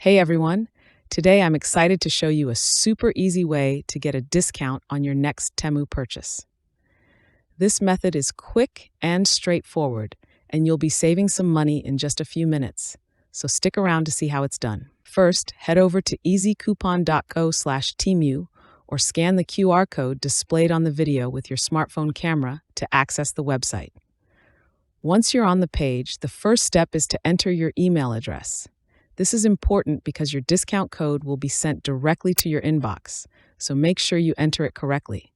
Hey everyone! Today I'm excited to show you a super easy way to get a discount on your next Temu purchase. This method is quick and straightforward, and you'll be saving some money in just a few minutes. So stick around to see how it's done. First, head over to easycoupon.co/Temu or scan the QR code displayed on the video with your smartphone camera to access the website. Once you're on the page, the first step is to enter your email address. This is important because your discount code will be sent directly to your inbox, so make sure you enter it correctly.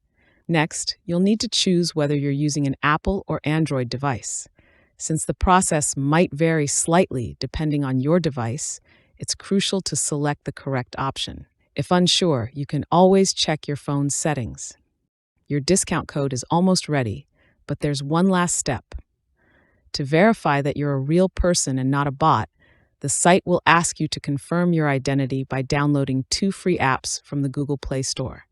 Next, you'll need to choose whether you're using an Apple or Android device. Since the process might vary slightly depending on your device, it's crucial to select the correct option. If unsure, you can always check your phone's settings. Your discount code is almost ready, but there's one last step. To verify that you're a real person and not a bot, the site will ask you to confirm your identity by downloading 2 free apps from the Google Play Store.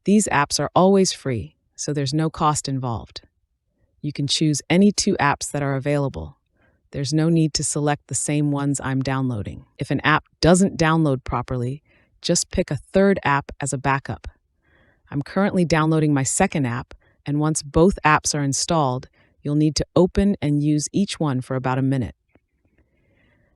These apps are always free, so there's no cost involved. You can choose any 2 apps that are available. There's no need to select the same ones I'm downloading. If an app doesn't download properly, just pick a third app as a backup. I'm currently downloading my second app, and once both apps are installed, you'll need to open and use each one for about a minute.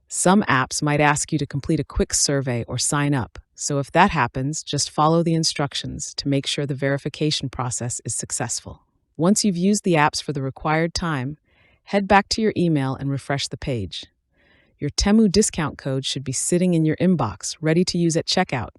Some apps might ask you to complete a quick survey or sign up, so if that happens, just follow the instructions to make sure the verification process is successful. Once you've used the apps for the required time, head back to your email and refresh the page. Your Temu discount code should be sitting in your inbox, ready to use at checkout.